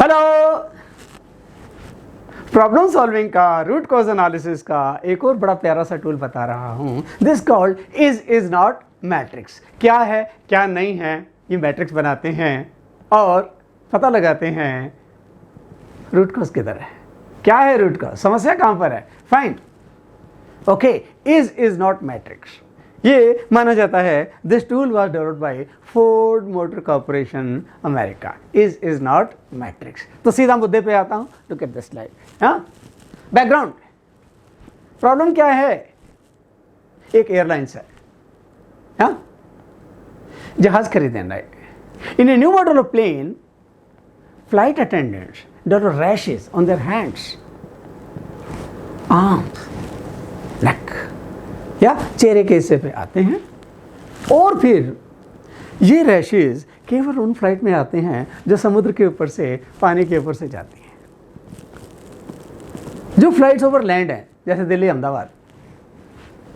Hello, problem solving का, root cause analysis का एक और बड़ा प्यारा सा टूल बता रहा हूं। This called is not matrix. क्या है क्या नहीं है, ये मैट्रिक्स बनाते हैं और पता लगाते हैं रूट कॉज किधर है, क्या है रूट कॉज, समस्या कहां पर है, fine. Okay, is not matrix. ये माना जाता है this tool was developed by Ford Motor Corporation America. Is not matrix. तो सीधा मुद्दे पे आता हूं, लुक एट दिस स्लाइड। हाँ, बैकग्राउंड प्रॉब्लम क्या है, एक एयरलाइंस है, हाँ, जहाज खरीदना है। In a new model of plane, flight attendants develop rashes on their hands, arms, neck या चेहरे के हिस्से पे आते हैं। और फिर ये रैशेज केवल उन फ्लाइट में आते हैं जो समुद्र के ऊपर से, पानी के ऊपर से जाती हैं। जो फ्लाइट्स ओवर लैंड हैं, जैसे दिल्ली अहमदाबाद,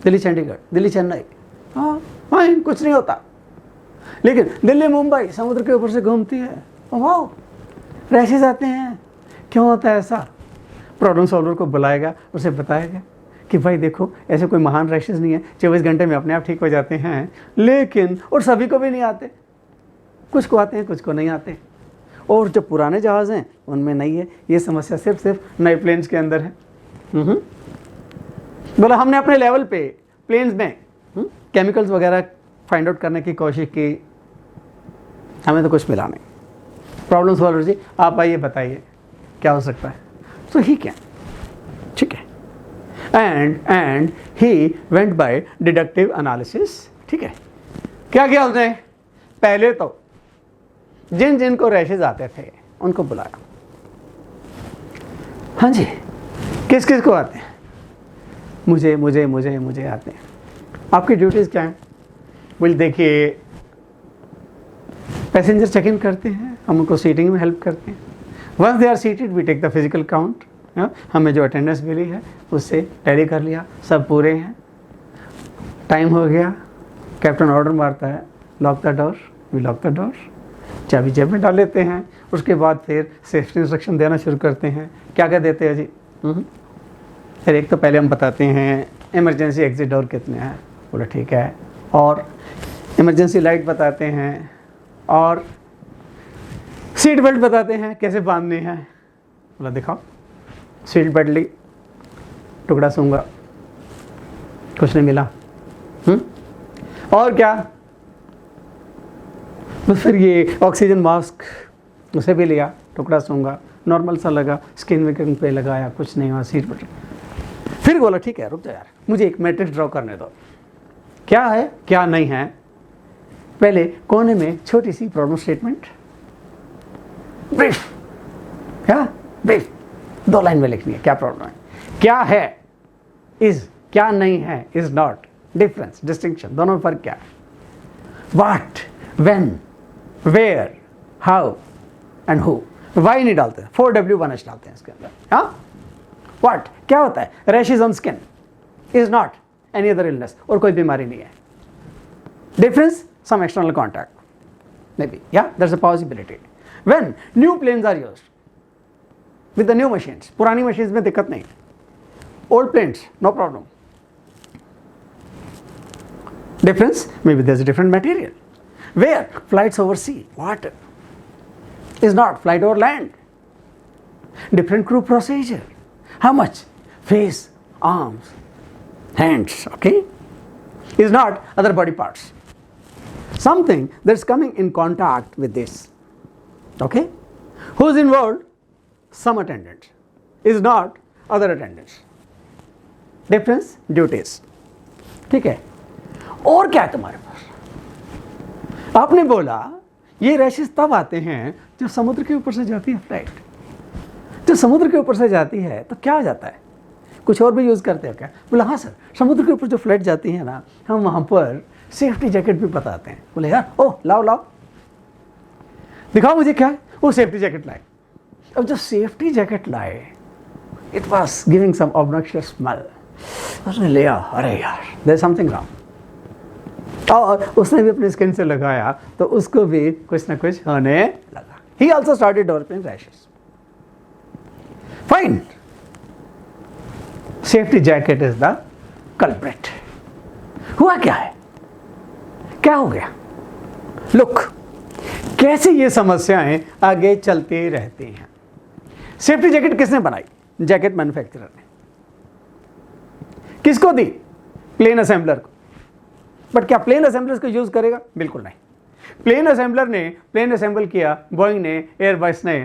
दिल्ली चंडीगढ़, दिल्ली चेन्नई, हाँ फाइन, कुछ नहीं होता। लेकिन दिल्ली मुंबई समुद्र के ऊपर से घूमती है, वाह, रैशेज आते हैं। क्यों होता है ऐसा? प्रॉब्लम सॉल्वर को बुलाएगा, उसे बताएगा कि भाई देखो, ऐसे कोई महान रैशेज नहीं है, 24 घंटे में अपने आप ठीक हो जाते हैं। लेकिन और सभी को भी नहीं आते, कुछ को आते हैं, कुछ को नहीं आते। और जो पुराने जहाज़ हैं उनमें नहीं है। ये समस्या सिर्फ नए प्लेन्स के अंदर है। बोला हमने अपने लेवल पे प्लेन्स में केमिकल्स वगैरह फाइंड आउट करने की कोशिश की, हमें तो कुछ मिला नहीं। प्रॉब्लम सॉल्वर जी, आप आइए बताइए क्या हो सकता है। तो ही क्या, ठीक है, and he went by deductive analysis. ठीक है, क्या किया उसने? पहले तो जिन जिन को रैशेज आते थे उनको बुलाया। हाँ जी, किस किस को आते हैं? मुझे मुझे मुझे मुझे आते हैं। आपकी ड्यूटीज़ क्या है? बोल देखिए, पैसेंजर चेक इन करते हैं, हम उनको सीटिंग में हेल्प करते हैं। Once they are seated we take the physical count. हमें जो अटेंडेंस मिली है उससे टैली कर लिया, सब पूरे हैं, टाइम हो गया, कैप्टन ऑर्डर मारता है lock the door, we lock the door, चाबी जेब में डाल लेते हैं। उसके बाद फिर सेफ्टी इंस्ट्रक्शन देना शुरू करते हैं। क्या क्या देते हैं जी? फिर एक तो पहले हम बताते हैं इमरजेंसी एग्जिट डोर कितने हैं, बोला ठीक है, और इमरजेंसी लाइट बताते हैं, और सीट बेल्ट बताते हैं कैसे बांधनी है। बोला दिखाओ, सीट बेल्ट ली, टुकड़ा सूंगा, कुछ नहीं मिला। और क्या? बस फिर ये ऑक्सीजन मास्क, उसे भी लिया, टुकड़ा सूंगा, नॉर्मल सा लगा, स्किन विकिन पे लगाया, कुछ नहीं हुआ, सीट बेल्ट। फिर बोला ठीक है, रुक जा यार, मुझे एक मैट्रिक्स ड्रॉ करने दो, क्या है क्या नहीं है। पहले कोने में छोटी सी प्रॉब्लम स्टेटमेंट, ब्रीफ, क्या ब्रीफ, 2 लाइन में लिखनी है क्या प्रॉब्लम है, क्या है, इज, क्या नहीं है, इज नॉट, डिफरेंस, डिस्टिंक्शन, दोनों में फर्क क्या है, what, when, where, how and who. Why नहीं डालते, 4W1H डालते हैं इसके अंदर। हाँ, व्हाट क्या होता है, rashes on skin, is not any other illness, और कोई बीमारी नहीं है। Difference, some external contact, maybe, yeah, there's a possibility. When new planes are used with the new machines, पुरानी machines में दिक्कत नहीं, old planes no problem. Difference, maybe there's a different material. Where? Flights over sea, water, is not flight over land. Different crew procedure. How much? Face, arms, hands, okay, is not other body parts. Something that's coming in contact with this, okay? Who's involved? Some attendants, is not other attendants. Difference, duties. ठीक है, और क्या है तुम्हारे पास? आपने बोला ये rashes तब आते हैं जब समुद्र के ऊपर से जाती है फ्लाइट। जब समुद्र के ऊपर से जाती है तो क्या हो जाता है? कुछ और भी यूज़ करते हो क्या? बोला हाँ सर, समुद्र के ऊपर जो फ्लाइट जाती है ना, हम वहाँ पर सेफ्टी जैकेट भी बताते हैं। बोले यार, ओह लाओ लाओ, दिखाओ मुझे क्या है। वो सेफ्टी जैकेट लाए। अब जब सेफ्टी जैकेट लाए, it was giving some obnoxious smell. उसने लिया, अरे यार देयर इज समथिंग रॉन्ग, और उसने भी अपनी स्किन से लगाया तो उसको भी कुछ ना कुछ होने लगा। He also started developing rashes. Fine, safety jacket is the culprit. हुआ क्या है, क्या हो गया? लुक, कैसे ये समस्याएं आगे चलती रहती हैं। सेफ्टी जैकेट किसने बनाई? जैकेट मैन्युफैक्चरर ने। किसको दी? प्लेन असेंबलर को। बट क्या प्लेन असेंबलर इसको यूज करेगा? बिल्कुल नहीं। प्लेन असेंबलर ने प्लेन असेंबल किया, बोइंग ने, एयरबस ने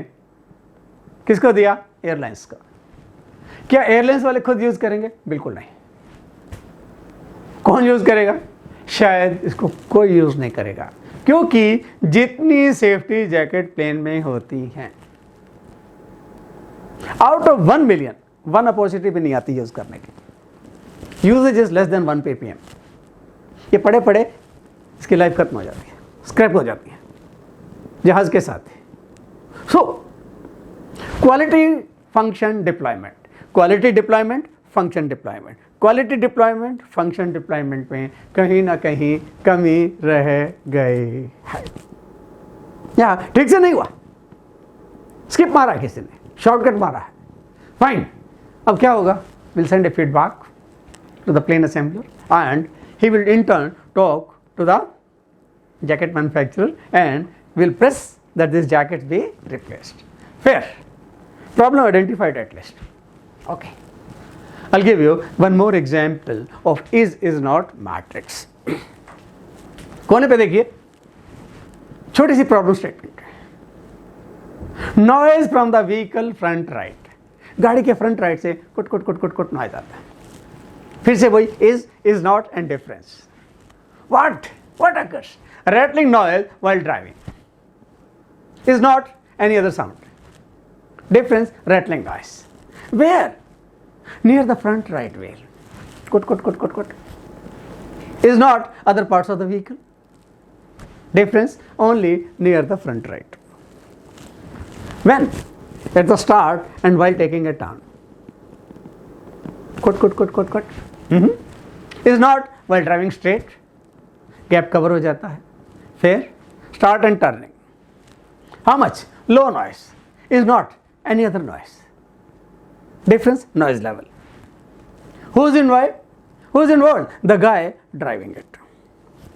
किसको दिया? एयरलाइंस का। क्या एयरलाइंस वाले खुद यूज करेंगे? बिल्कुल नहीं। कौन यूज करेगा? शायद इसको कोई यूज नहीं करेगा, क्योंकि जितनी सेफ्टी जैकेट प्लेन में होती हैं, आउट ऑफ 1 मिलियन 1 अपॉर्चुनिटी भी नहीं आती यूज करने की। Usage is less than 1 ppm। ये पड़े पड़े इसकी लाइफ खत्म हो जाती है, स्क्रैप हो जाती है जहाज के साथ ही। So quality function deployment, quality deployment, function deployment, quality deployment, function deployment में कहीं ना कहीं कमी रह गई है, या ठीक से नहीं हुआ, स्किप मारा किसी ने, शॉर्टकट मारा है। फाइन, अब क्या होगा? Will send a feedback to the plane assembler and he will in turn talk to the jacket manufacturer and will press that this jacket be replaced. Fair. Problem identified at least. Okay. I'll give you one more example of is not matrix. कोने पे देखिए, छोटी सी problem statement. Noise from the vehicle front right, गाड़ी के front right से कुट कुट कुट कुट कुट नॉइज आता है। फिर से वही is not and difference. What occurs? Rattling noise while driving is not any other sound. Difference, rattling noise. Where? Near the front right wheel. Kut kut kut kut kut. Is not other parts of the vehicle. Difference, only near the front right. When? At the start and while taking a turn. Kut kut kut kut kut. Is not while driving straight, gap cover हो जाता है। फिर start and turning. How much? Low noise. Is not any other noise. Difference, noise level. Who's involved? Who's involved? The guy driving it.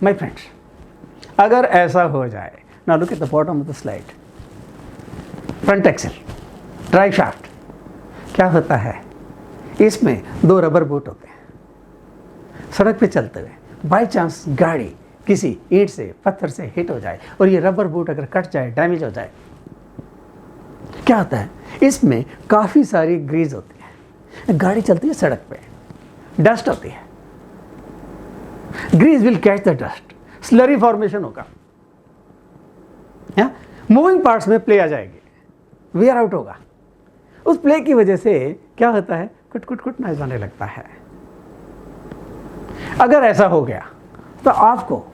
My friends, अगर ऐसा हो जाए, now look at the bottom of the slide. Front axle, drive shaft, क्या होता है? इसमें 2 rubber boot होते हैं। सड़क पे चलते हुए बाई चांस गाड़ी किसी ईंट से, पत्थर से हिट हो जाए और ये रबर बूट अगर कट जाए, डैमेज हो जाए, क्या होता है? इसमें काफ़ी सारी ग्रीज होती है। गाड़ी चलती है सड़क पे, डस्ट होती है, grease will catch the dust, slurry formation होगा, मूविंग पार्ट्स में प्ले आ जाएगी, वेयर आउट होगा। उस प्ले की वजह से क्या होता है? कुट कुट कुट नॉइज आने लगता है। अगर ऐसा हो गया तो आपको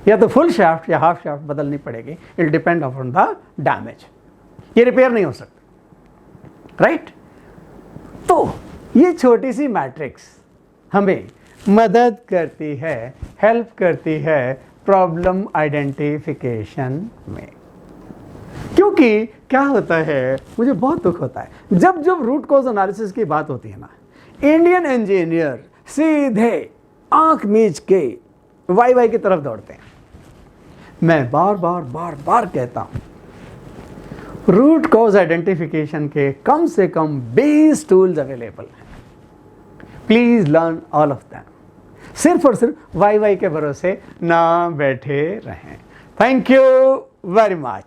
या तो फुल शाफ्ट या हाफ शाफ्ट बदलनी पड़ेगी। It depend upon the damage, ये रिपेयर नहीं हो सकता, राइट? तो ये छोटी सी मैट्रिक्स हमें मदद करती है, हेल्प करती है प्रॉब्लम आइडेंटिफिकेशन में। क्योंकि क्या होता है, मुझे बहुत दुख होता है जब जब रूट कॉज एनालिसिस की बात होती है ना, इंडियन इंजीनियर सीधे आंख मीच के वाई की तरफ दौड़ते हैं। मैं बार बार कहता हूं, रूट कॉज आइडेंटिफिकेशन के कम से कम 20 टूल्स अवेलेबल हैं। Please learn all of them. सिर्फ और सिर्फ वाई के भरोसे ना बैठे रहें। Thank you very much.